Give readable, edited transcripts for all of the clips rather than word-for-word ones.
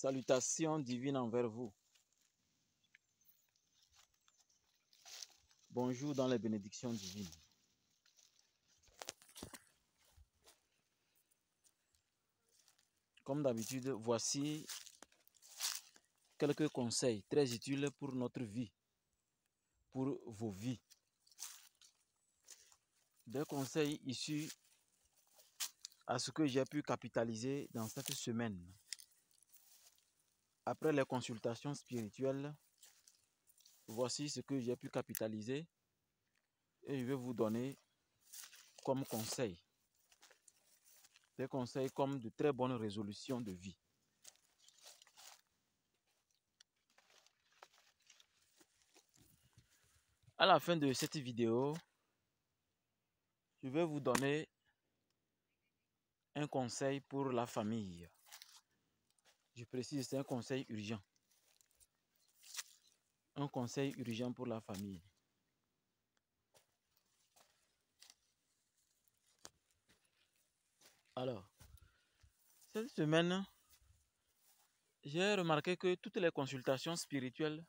Salutations divines envers vous. Bonjour dans les bénédictions divines. Comme d'habitude, voici quelques conseils très utiles pour notre vie, pour vos vies. Des conseils issus à ce que j'ai pu capitaliser dans cette semaine. Après les consultations spirituelles, voici ce que j'ai pu capitaliser et je vais vous donner comme conseil. Des conseils comme de très bonnes résolutions de vie. À la fin de cette vidéo, je vais vous donner un conseil pour la famille. Je précise, c'est un conseil urgent. Un conseil urgent pour la famille. Alors, cette semaine, j'ai remarqué que toutes les consultations spirituelles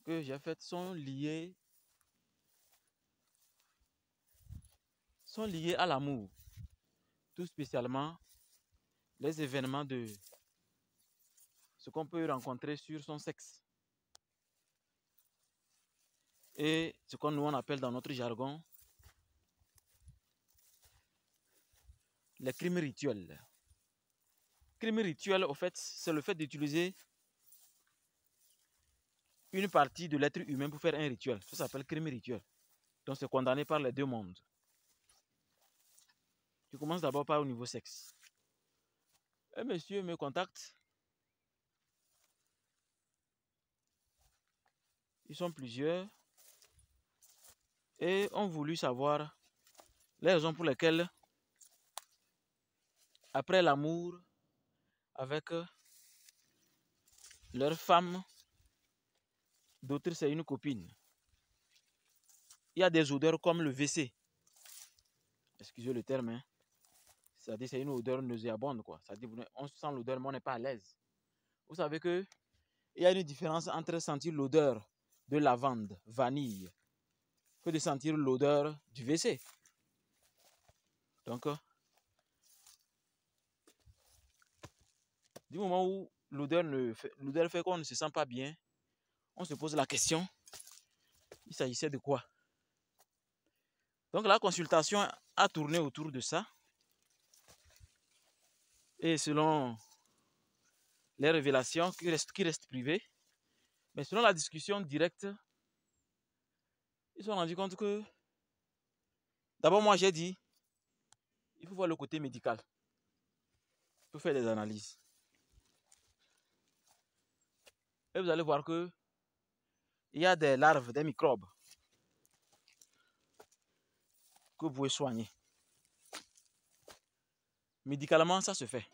que j'ai faites sont liées à l'amour. Tout spécialement, les événements de ce qu'on peut rencontrer sur son sexe. Et ce qu'on nous appelle dans notre jargon les crimes rituels. Crime rituel, au fait, c'est le fait d'utiliser une partie de l'être humain pour faire un rituel. Ça s'appelle crime rituel. Donc c'est condamné par les deux mondes. Je commence d'abord par au niveau sexe. Un monsieur me contacte. Ils sont plusieurs. Et ont voulu savoir les raisons pour lesquelles, après l'amour avec leur femme, d'autres c'est une copine, il y a des odeurs comme le WC. Excusez le terme, hein. C'est-à-dire c'est une odeur nauséabonde, quoi. C'est-à-dire on sent l'odeur mais on n'est pas à l'aise. Vous savez que il y a une différence entre sentir l'odeur de lavande, vanille, que de sentir l'odeur du WC. Donc, du moment où l'odeur fait qu'on ne se sent pas bien, on se pose la question, il s'agissait de quoi? Donc la consultation a tourné autour de ça. Et selon les révélations qui restent privées, mais selon la discussion directe, ils se sont rendus compte que, d'abord moi j'ai dit, il faut voir le côté médical. Il faut faire des analyses. Et vous allez voir que il y a des larves, des microbes que vous pouvez soigner. Médicalement, ça se fait.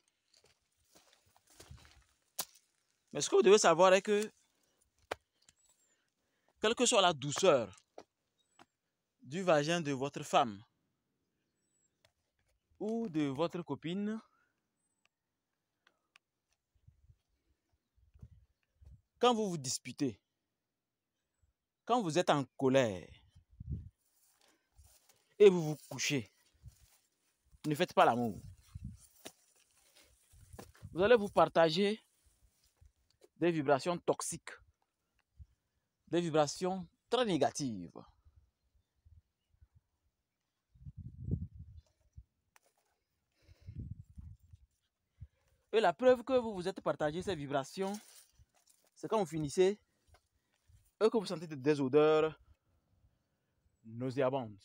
Mais ce que vous devez savoir est que, quelle que soit la douceur du vagin de votre femme ou de votre copine, quand vous vous disputez, quand vous êtes en colère et vous vous couchez, ne faites pas l'amour. Vous allez vous partager des vibrations toxiques, des vibrations très négatives. Et la preuve que vous vous êtes partagé ces vibrations, c'est quand vous finissez et que vous sentez des odeurs nauséabondes.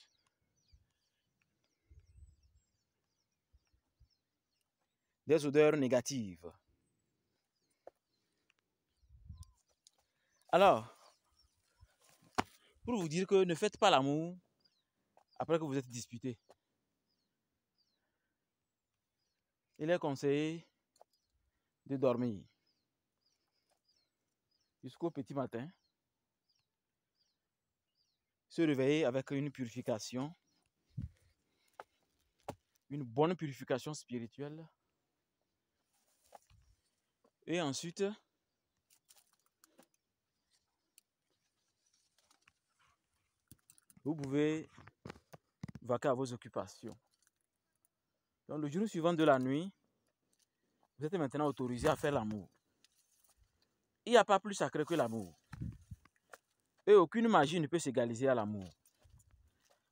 Des odeurs négatives. Alors, pour vous dire que ne faites pas l'amour après que vous êtes disputé. Il est conseillé de dormir jusqu'au petit matin, se réveiller avec une purification, une bonne purification spirituelle, Et ensuite, vous pouvez vaquer à vos occupations. Donc le jour suivant de la nuit, vous êtes maintenant autorisé à faire l'amour. Il n'y a pas plus sacré que l'amour. Et aucune magie ne peut s'égaliser à l'amour.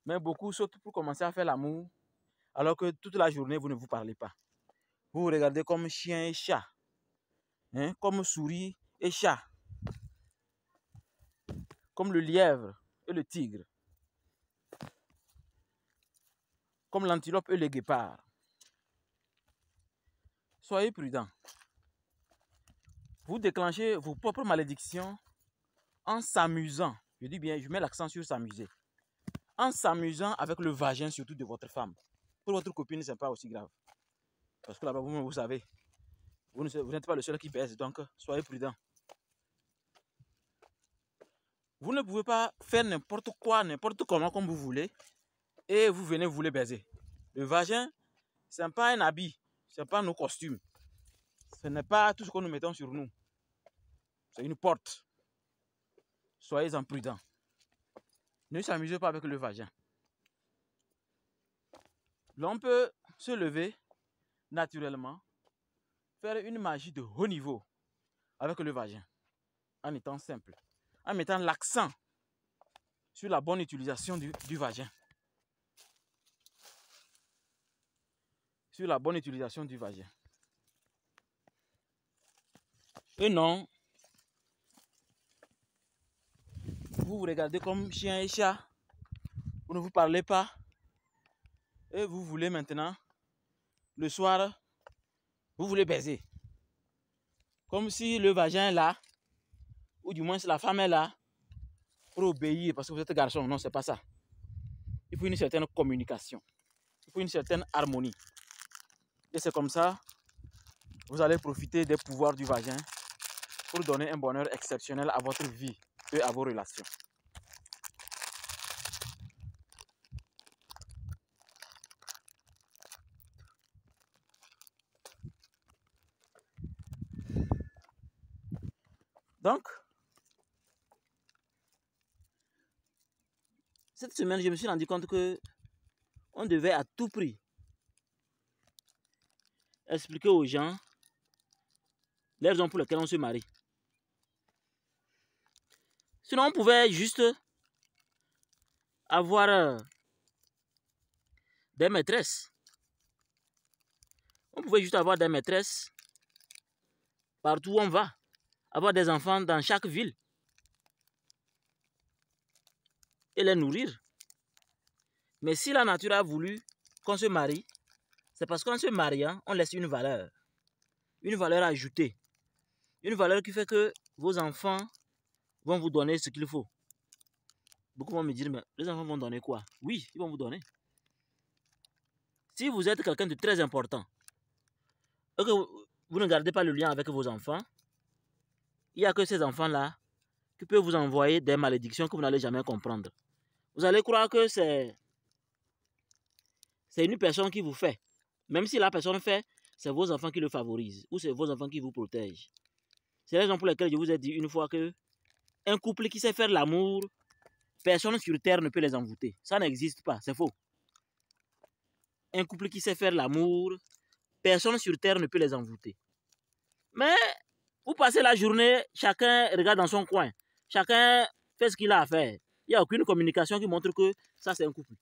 Mais beaucoup sautent pour commencer à faire l'amour, alors que toute la journée, vous ne vous parlez pas. Vous vous regardez comme chien et chat, hein, comme souris et chat, comme le lièvre et le tigre, comme l'antilope et le guépard. Soyez prudents. Vous déclenchez vos propres malédictions en s'amusant. Je dis bien, je mets l'accent sur s'amuser. En s'amusant avec le vagin surtout de votre femme. Pour votre copine, ce n'est pas aussi grave. Parce que là-bas, vous savez, vous n'êtes pas le seul qui baise, donc soyez prudents. Vous ne pouvez pas faire n'importe quoi, n'importe comment, comme vous voulez, et vous venez vous les baiser. Le vagin, ce n'est pas un habit, ce n'est pas nos costumes. Ce n'est pas tout ce que nous mettons sur nous. C'est une porte. Soyez-en prudents. Ne s'amusez pas avec le vagin. L'on peut se lever naturellement, faire une magie de haut niveau avec le vagin, en étant simple, en mettant l'accent sur la bonne utilisation du vagin. Sur la bonne utilisation du vagin. Et non, vous vous regardez comme chien et chat, vous ne vous parlez pas, et vous voulez maintenant, le soir, vous voulez baiser. Comme si le vagin est là, ou du moins si la femme est là, pour obéir parce que vous êtes garçon. Non, c'est pas ça. Il faut une certaine communication. Il faut une certaine harmonie. Et c'est comme ça, vous allez profiter des pouvoirs du vagin pour donner un bonheur exceptionnel à votre vie et à vos relations. Donc, cette semaine, je me suis rendu compte que on devait à tout prix expliquer aux gens les raisons pour lesquelles on se marie. Sinon, on pouvait juste avoir des maîtresses. On pouvait juste avoir des maîtresses partout où on va. Avoir des enfants dans chaque ville. Et les nourrir. Mais si la nature a voulu qu'on se marie, c'est parce qu'en se mariant, on laisse une valeur ajoutée. Une valeur qui fait que vos enfants vont vous donner ce qu'il faut. Beaucoup vont me dire, mais les enfants vont donner quoi? Oui, ils vont vous donner. Si vous êtes quelqu'un de très important, et que vous ne gardez pas le lien avec vos enfants, il n'y a que ces enfants-là qui peuvent vous envoyer des malédictions que vous n'allez jamais comprendre. Vous allez croire que c'est une personne qui vous fait. Même si la personne fait, c'est vos enfants qui le favorisent. Ou c'est vos enfants qui vous protègent. C'est la raison pour laquelle je vous ai dit une fois que un couple qui sait faire l'amour, personne sur terre ne peut les envoûter. Ça n'existe pas, c'est faux. Un couple qui sait faire l'amour, personne sur terre ne peut les envoûter. Mais vous passez la journée, chacun regarde dans son coin. Chacun fait ce qu'il a à faire. Il n'y a aucune communication qui montre que ça c'est un couple.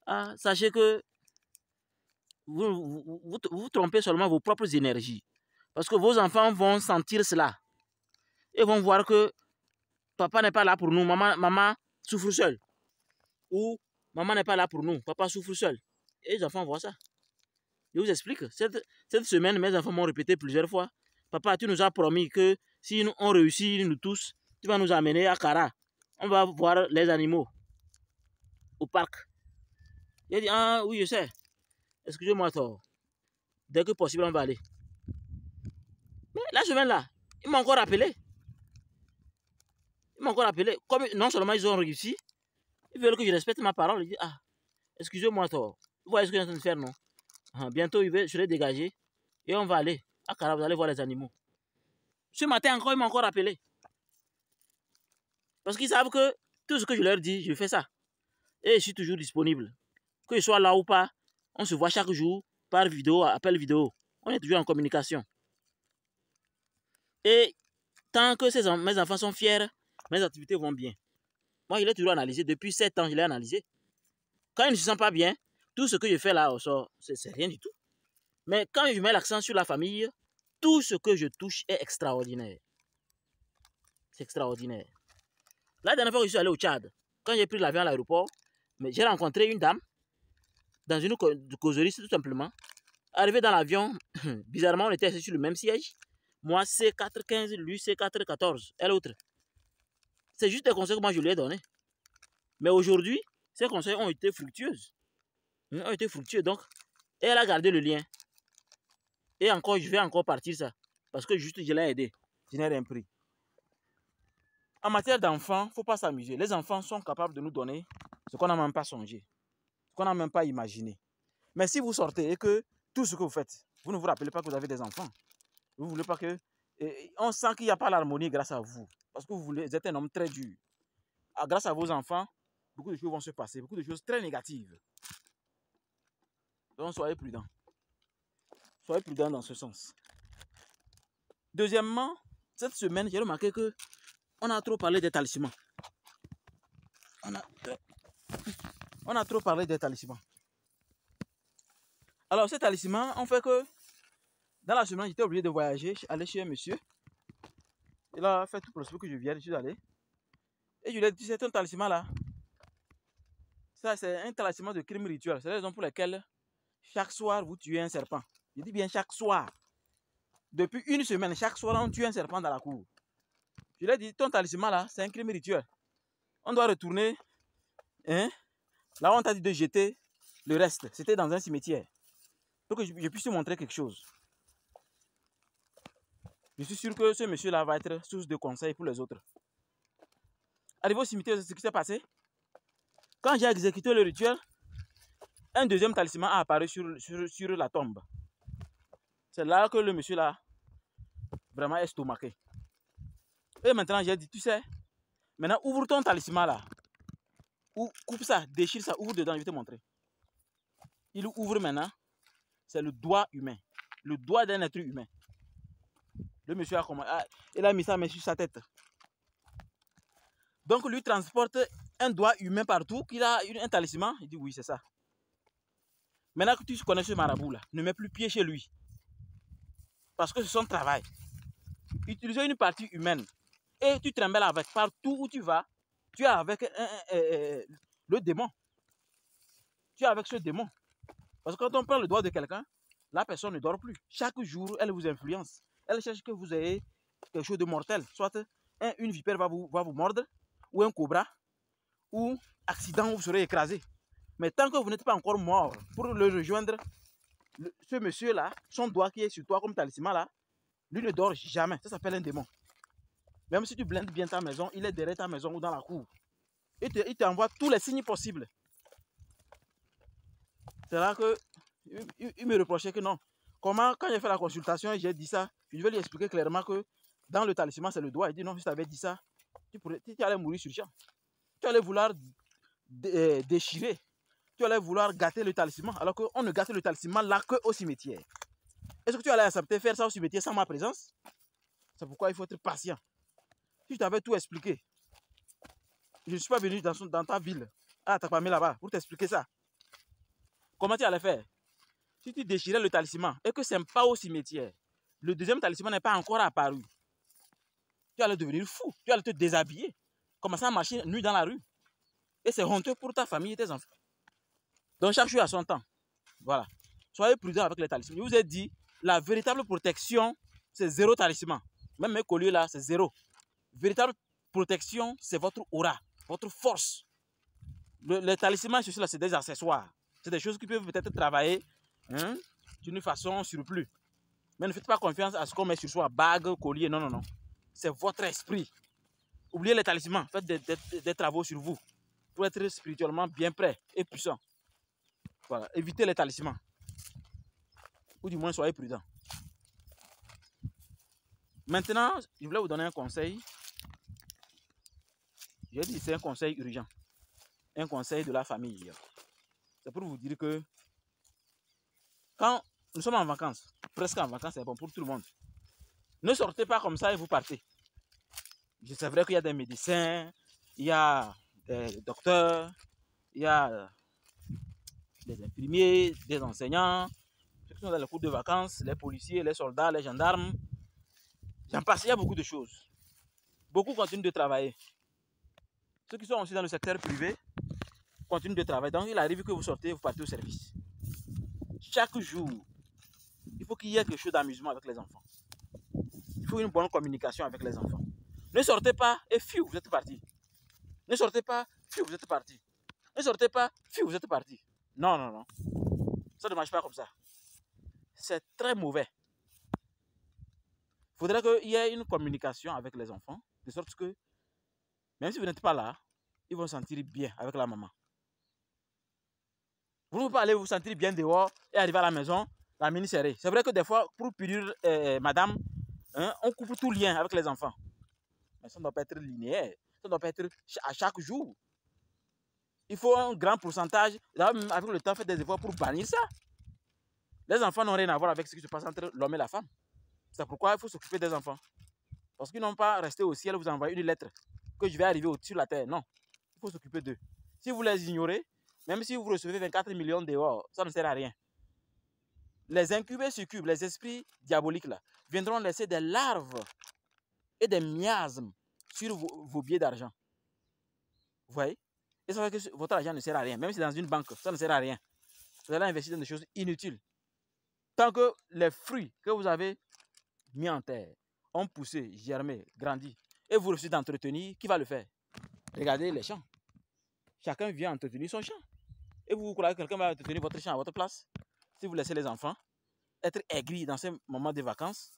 Ah, sachez que vous trompez seulement vos propres énergies. Parce que vos enfants vont sentir cela. Ils vont voir que papa n'est pas là pour nous, maman souffre seule. Ou maman n'est pas là pour nous, papa souffre seul. Et les enfants voient ça. Je vous explique. Cette semaine, mes enfants m'ont répété plusieurs fois. Papa, tu nous as promis que si on réussit, nous tous, tu vas nous amener à Kara. On va voir les animaux au parc. J'ai dit, ah oui, je sais. Excusez-moi, tort. Dès que possible, on va aller. Mais la semaine là, ils m'ont encore appelé. Comme non seulement ils ont réussi, ils veulent que je respecte ma parole. Ils disent, ah, excusez-moi, tort. Vous voyez ce que je suis en train de faire, non? Bientôt, je serai dégagé et on va aller. À Kara, vous allez voir les animaux. Ce matin encore, ils m'ont encore appelé. Parce qu'ils savent que tout ce que je leur dis, je fais ça. Et je suis toujours disponible. Que je sois là ou pas, on se voit chaque jour par vidéo, appel vidéo. On est toujours en communication. Et tant que mes enfants sont fiers, mes activités vont bien. Moi, je l'ai toujours analysé. Depuis 7 ans, je l'ai analysé. Quand ils ne se sentent pas bien, tout ce que je fais là, c'est rien du tout. Mais quand je mets l'accent sur la famille, tout ce que je touche est extraordinaire. C'est extraordinaire. La dernière fois que je suis allé au Tchad, quand j'ai pris l'avion à l'aéroport, j'ai rencontré une dame dans une causerie, tout simplement. Arrivé dans l'avion, bizarrement, on était assis sur le même siège. Moi, C415, lui, C414, et l'autre. C'est juste des conseils que moi, je lui ai donnés. Mais aujourd'hui, ces conseils ont été fructueux. Donc, elle a gardé le lien. Et encore, je vais encore partir ça. Parce que juste, je l'ai aidé. Je n'ai rien pris. En matière d'enfants, il ne faut pas s'amuser. Les enfants sont capables de nous donner ce qu'on n'a même pas songé. Ce qu'on n'a même pas imaginé. Mais si vous sortez et que tout ce que vous faites, vous ne vous rappelez pas que vous avez des enfants. Vous ne voulez pas que... on sent qu'il n'y a pas l'harmonie grâce à vous. Parce que vous êtes un homme très dur. Grâce à vos enfants, beaucoup de choses vont se passer. Beaucoup de choses très négatives. Donc, soyez prudents. Soyez prudents dans ce sens. Deuxièmement, cette semaine, j'ai remarqué que on a trop parlé des talismans. On a trop parlé des talismans. Alors, ces talismans ont fait que dans la semaine, j'étais obligé de voyager, aller chez un monsieur. Il a fait tout pour ce que je viens, je suis allé. Et je lui ai dit, c'est un talisman là. Ça, c'est un talisman de crime rituel. C'est la raison pour laquelle chaque soir, vous tuez un serpent. Je dis bien chaque soir. Depuis une semaine, chaque soir, on tue un serpent dans la cour. Je lui ai dit, ton talisman là, c'est un crime rituel. On doit retourner. Hein? Là, on t'a dit de jeter le reste. C'était dans un cimetière. Pour que je puisse te montrer quelque chose. Je suis sûr que ce monsieur-là va être source de conseils pour les autres. Arrivé au cimetière, c'est ce qui s'est passé. Quand j'ai exécuté le rituel, un deuxième talisman a apparu sur la tombe. C'est là que le monsieur-là vraiment estomaqué. Et maintenant, j'ai dit, tu sais, maintenant ouvre ton talisman là. Ou coupe ça, déchire ça, ouvre dedans, je vais te montrer. Il ouvre maintenant. C'est le doigt humain. Le doigt d'un être humain. Le monsieur a commencé. Il a mis sa main sur sa tête. Donc lui transporte un doigt humain partout, qu'il a un talisman. Il dit oui, c'est ça. Maintenant que tu connais ce marabout là, ne mets plus pied chez lui. Parce que c'est son travail. Utiliser une partie humaine. Et tu trembles avec. Partout où tu vas, tu es avec le démon. Tu es avec ce démon. Parce que quand on prend le doigt de quelqu'un, la personne ne dort plus. Chaque jour, elle vous influence. Elle cherche que vous ayez quelque chose de mortel. Soit une vipère va vous mordre, ou un cobra, ou accident, vous serez écrasé. Mais tant que vous n'êtes pas encore mort pour le rejoindre, ce monsieur-là, son doigt qui est sur toi comme talisman là, lui ne dort jamais. Ça s'appelle un démon. Même si tu blindes bien ta maison, il est derrière ta maison ou dans la cour. Il t'envoie tous les signes possibles. C'est là que il me reprochait que non. Comment, quand j'ai fait la consultation et j'ai dit ça, je vais lui expliquer clairement que dans le talisman, c'est le doigt. Il dit non, si tu avais dit ça, tu allais mourir sur le champ. Tu allais vouloir déchirer. Tu allais vouloir gâter le talisman, alors qu'on ne gâte le talisman là qu'au cimetière. Est-ce que tu allais accepter faire ça au cimetière sans ma présence? C'est pourquoi il faut être patient. Si je t'avais tout expliqué, je ne suis pas venu dans ta ville, à Takpamé là-bas, pour t'expliquer ça. Comment tu allais faire? Si tu déchirais le talisman et que ce n'est pas au cimetière, le deuxième talisman n'est pas encore apparu, tu allais devenir fou, tu allais te déshabiller, commencer à marcher nuit dans la rue. Et c'est honteux pour ta famille et tes enfants. Donc chaque chose a son temps. Voilà. Soyez prudents avec les talismans. Je vous ai dit, la véritable protection, c'est 0 talisman. Même mes colliers là, c'est 0. Véritable protection, c'est votre aura, votre force. Les talismans, ceci là, c'est des accessoires. C'est des choses qui peuvent peut-être travailler d'une façon surplus. Mais ne faites pas confiance à ce qu'on met sur soi, bague, collier, non, non, non. C'est votre esprit. Oubliez les talismans, faites des travaux sur vous pour être spirituellement bien prêt et puissant. Voilà, évitez les talismans. Ou du moins, soyez prudents. Maintenant, je voulais vous donner un conseil. J'ai dit c'est un conseil urgent. Un conseil de la famille. C'est pour vous dire que quand nous sommes en vacances, presque en vacances, c'est bon pour tout le monde. Ne sortez pas comme ça et vous partez. C'est vrai qu'il y a des médecins, il y a des docteurs, il y a des infirmiers, des enseignants, ceux qui sont dans les cours de vacances, les policiers, les soldats, les gendarmes. J'en passe, il y a beaucoup de choses. Beaucoup continuent de travailler. Ceux qui sont aussi dans le secteur privé continuent de travailler. Donc, il arrive que vous sortez, vous partez au service. Chaque jour, il faut qu'il y ait quelque chose d'amusement avec les enfants. Il faut une bonne communication avec les enfants. Ne sortez pas et fiu, vous êtes parti. Ne sortez pas, fiu, vous êtes parti. Ne sortez pas, fiu, vous êtes parti. Non, non, non. Ça ne marche pas comme ça. C'est très mauvais. Il faudrait qu'il y ait une communication avec les enfants, de sorte que, même si vous n'êtes pas là, ils vont se sentir bien avec la maman. Vous ne pouvez pas aller vous sentir bien dehors et arriver à la maison, la mine serrée. C'est vrai que des fois, pour punir madame, hein, on coupe tout lien avec les enfants. Mais ça ne doit pas être linéaire. Ça ne doit pas être à chaque jour. Il faut un grand pourcentage, avec le temps, faire des efforts pour bannir ça. Les enfants n'ont rien à voir avec ce qui se passe entre l'homme et la femme. C'est pourquoi il faut s'occuper des enfants. Parce qu'ils n'ont pas resté au ciel, vous envoyer une lettre que je vais arriver au-dessus de la terre. Non, il faut s'occuper d'eux. Si vous les ignorez, même si vous recevez 24 millions dehors, ça ne sert à rien. Les incubés succubes, les esprits diaboliques là, viendront laisser des larves et des miasmes sur vos billets d'argent. Vous voyez? Et ça fait que votre argent ne sert à rien. Même si c'est dans une banque, ça ne sert à rien. Vous allez investir dans des choses inutiles. Tant que les fruits que vous avez mis en terre ont poussé, germé, grandi, et vous refusez d'entretenir, qui va le faire? Regardez les champs. Chacun vient entretenir son champ. Et vous croyez que quelqu'un va entretenir votre champ à votre place? Si vous laissez les enfants être aigris dans ces moments de vacances,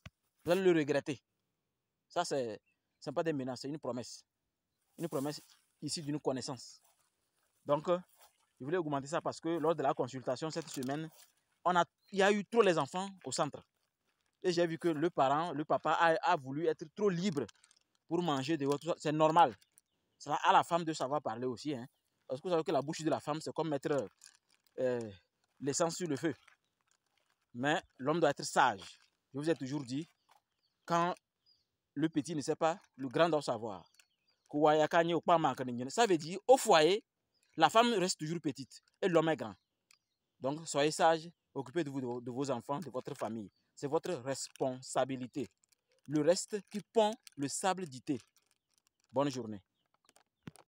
vous allez le regretter. Ça, c'est pas des menaces, c'est une promesse. Une promesse issue d'une connaissance. Donc, je voulais augmenter ça parce que lors de la consultation cette semaine, il y a eu trop les enfants au centre. Et j'ai vu que le papa a voulu être trop libre pour manger dehors. C'est normal. C'est à la femme de savoir parler aussi. Hein. Parce que vous savez que la bouche de la femme, c'est comme mettre l'essence sur le feu. Mais l'homme doit être sage. Je vous ai toujours dit, quand le petit ne sait pas, le grand doit savoir. Ça veut dire, au foyer, la femme reste toujours petite et l'homme est grand. Donc, soyez sage, occupez de vos enfants, de votre famille. C'est votre responsabilité. Le reste qui pond le sable d'ité. Bonne journée.